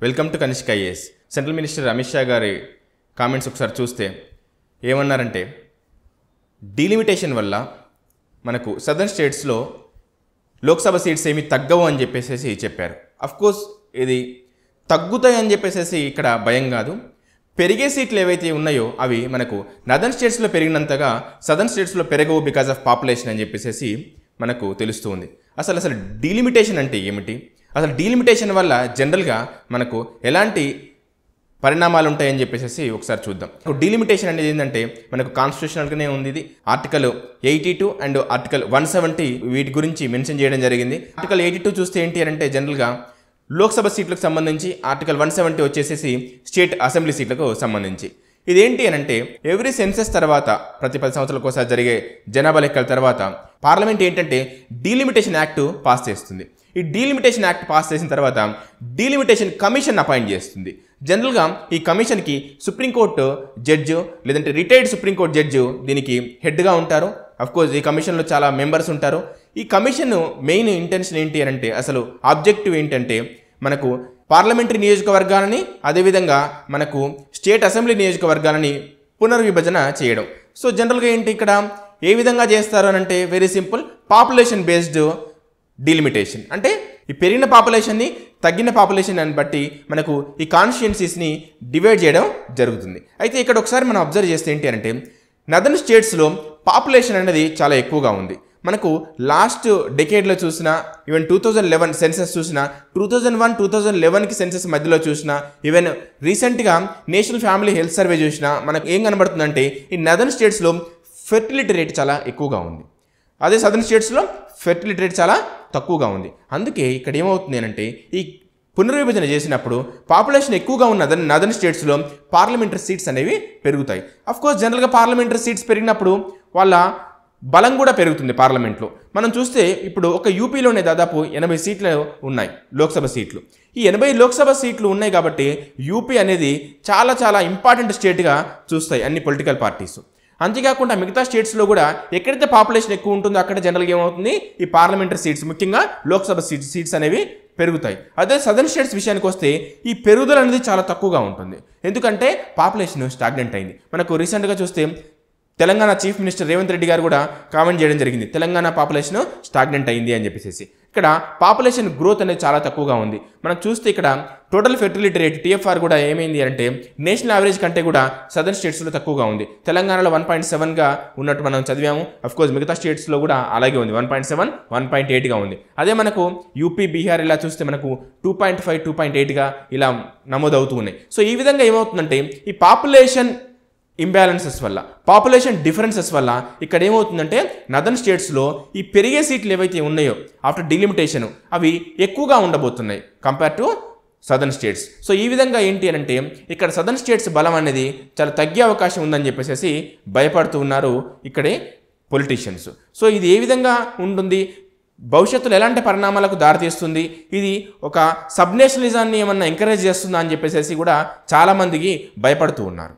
Welcome to Kanishka IAS. Central minister Amit Shah గారి comments ఒకసారి చూస్తే ఏమన్నారంటే, డీలిమిటేషన్ వల్ల మనకు సదర్న్ స్టేట్స్లో లోక్సభ సీట్స్ ఏమీ తగ్గవు అని చెప్పేసి చెప్పారు. అఫ్కోర్స్ ఇది తగ్గుతాయి అని చెప్పేసి ఇక్కడ భయం కాదు. పెరిగే సీట్లు ఏవైతే ఉన్నాయో అవి మనకు నదర్న్ స్టేట్స్లో పెరిగినంతగా సదర్న్ స్టేట్స్లో పెరగవు బికాజ్ ఆఫ్ పాపులేషన్ అని చెప్పేసి మనకు తెలుస్తుంది. అసలు డీలిమిటేషన్ అంటే ఏమిటి, అసలు డీలిమిటేషన్ వల్ల జనరల్గా మనకు ఎలాంటి పరిణామాలు ఉంటాయని చెప్పేసి ఒకసారి చూద్దాం. డీలిమిటేషన్ అనేది ఏంటంటే మనకు కాన్స్టిట్యూషనల్గానే ఉంది. ఇది ఆర్టికల్ 82 అండ్ ఆర్టికల్ 170 వీటి గురించి మెన్షన్ చేయడం జరిగింది. ఆర్టికల్ 82 చూస్తే ఏంటి అంటే జనరల్గా లోక్సభ సీట్లకు సంబంధించి, ఆర్టికల్ 170 వచ్చేసేసి స్టేట్ అసెంబ్లీ సీట్లకు సంబంధించి. ఇదేంటి అని అంటే ఎవ్రీ సెన్సెస్ తర్వాత, ప్రతి 10 సంవత్సరాలకు ఒకసారి జరిగే జనాభా లెక్కల తర్వాత పార్లమెంట్ ఏంటంటే డీలిమిటేషన్ యాక్ట్ పాస్ చేస్తుంది. ఈ డీలిమిటేషన్ యాక్ట్ పాస్ చేసిన తర్వాత డీలిమిటేషన్ కమిషన్ అపాయింట్ చేస్తుంది. జనరల్గా ఈ కమిషన్కి సుప్రీంకోర్టు జడ్జు లేదంటే రిటైర్డ్ సుప్రీంకోర్టు జడ్జు దీనికి హెడ్గా ఉంటారు. అఫ్కోర్స్ ఈ కమిషన్లో చాలా మెంబర్స్ ఉంటారు. ఈ కమిషన్ మెయిన్ ఇంటెన్షన్ ఏంటి అని అంటే, అసలు ఆబ్జెక్టివ్ ఏంటంటే మనకు పార్లమెంటరీ నియోజకవర్గాలని అదేవిధంగా మనకు స్టేట్ అసెంబ్లీ నియోజకవర్గాలని పునర్విభజన చేయడం. సో జనరల్గా ఏంటి ఇక్కడ ఏ విధంగా చేస్తారు అని అంటే very simple, population based delimitation. అంటే ఈ పెరిగిన పాపులేషన్ని తగ్గిన పాపులేషన్ అని బట్టి మనకు ఈ కాన్స్టిట్యుయెన్సీస్ని డివైడ్ చేయడం జరుగుతుంది. అయితే ఇక్కడ ఒకసారి మనం అబ్జర్వ్ చేస్తే ఏంటి అంటే నదర్న్ స్టేట్స్లో పాపులేషన్ అనేది చాలా ఎక్కువగా ఉంది. మనకు లాస్ట్ డెకేడ్లో చూసినా, ఈవెన్ 2011 సెన్సెస్ చూసినా, 2001, 2011కి సెన్సెస్ మధ్యలో చూసినా, ఈవెన్ రీసెంట్గా నేషనల్ ఫ్యామిలీ హెల్త్ సర్వే చూసినా మనకు ఏం కనబడుతుందంటే ఈ నదర్న్ స్టేట్స్లో ఫెర్టిలిటీ రేట్ చాలా ఎక్కువగా ఉంది. అదే సదర్న్ స్టేట్స్లో ఫెర్టిలిటీ రేట్ చాలా తక్కువగా ఉంది. అందుకే ఇక్కడ ఏమవుతుంది అంటే ఈ పునర్విభజన చేసినప్పుడు పాపులేషన్ ఎక్కువగా ఉన్న నదర్న్ స్టేట్స్లో పార్లమెంటరీ సీట్స్ అనేవి పెరుగుతాయి. అఫ్కోర్స్ జనరల్గా పార్లమెంటరీ సీట్స్ పెరిగినప్పుడు వాళ్ళ బలం కూడా పెరుగుతుంది పార్లమెంట్లో. మనం చూస్తే ఇప్పుడు ఒక యూపీలోనే దాదాపు 80 సీట్లు ఉన్నాయి లోక్సభ సీట్లు. ఈ 80 లోక్సభ సీట్లు ఉన్నాయి కాబట్టి యూపీ అనేది చాలా ఇంపార్టెంట్ స్టేట్గా చూస్తాయి అన్ని పొలిటికల్ పార్టీస్. అంతేకాకుండా మిగతా స్టేట్స్లో కూడా ఎక్కడైతే పాపులేషన్ ఎక్కువ ఉంటుందో అక్కడ జనరల్గా ఏమవుతుంది, ఈ పార్లమెంటరీ సీట్స్ ముఖ్యంగా లోక్సభ సీట్స్ అనేవి పెరుగుతాయి. అదే సదర్న్ స్టేట్స్ విషయానికి వస్తే ఈ పెరుగుదల అనేది చాలా తక్కువగా ఉంటుంది. ఎందుకంటే పాపులేషన్ స్టాగ్నెంట్ అయింది. మనకు రీసెంట్గా చూస్తే తెలంగాణ చీఫ్ మినిస్టర్ రేవంత్ రెడ్డి గారు కూడా కామెంట్ చేయడం జరిగింది, తెలంగాణ పాపులేషన్ స్టాగ్నెంట్ అయింది అని చెప్పేసి. ఇక్కడ పాపులేషన్ గ్రోత్ అనేది చాలా తక్కువగా ఉంది. మనం చూస్తే ఇక్కడ టోటల్ ఫెర్టిలిటీ రేట్ TFR కూడా ఏమైంది అంటే నేషనల్ యావరేజ్ కంటే కూడా సదర్న్ స్టేట్స్లో తక్కువగా ఉంది. తెలంగాణలో 1.7గా ఉన్నట్టు మనం చదివాము. అఫ్కోర్స్ మిగతా స్టేట్స్లో కూడా అలాగే ఉంది, 1.7, 1.8గా ఉంది. అదే మనకు యూపీ, బీహార్ ఇలా చూస్తే మనకు 2.5, 2.8గా ఇలా నమోదవుతూ ఉన్నాయి. సో ఈ విధంగా ఏమవుతుందంటే ఈ పాపులేషన్ ఇంబ్యాలెన్సెస్ వల్ల, పాపులేషన్ డిఫరెన్సెస్ వల్ల ఇక్కడ ఏమవుతుందంటే నదర్న్ స్టేట్స్లో ఈ పెరిగే సీట్లు ఏవైతే ఉన్నాయో ఆఫ్టర్ డీలిమిటేషన్ అవి ఎక్కువగా ఉండబోతున్నాయి compare to southern states. So ఈ విధంగా ఏంటి అని అంటే ఇక్కడ సదర్న్ స్టేట్స్ బలం అనేది చాలా తగ్గే అవకాశం ఉందని చెప్పేసి భయపడుతూ ఉన్నారు ఇక్కడే పొలిటీషియన్స్. సో ఇది ఏ విధంగా ఉంటుంది, భవిష్యత్తులో ఎలాంటి పరిణామాలకు దారితీస్తుంది, ఇది ఒక సబ్ నేషనలిజాన్ని ఏమన్నా ఎంకరేజ్ చేస్తుందా అని చెప్పేసి కూడా చాలామందికి భయపడుతూ ఉన్నారు.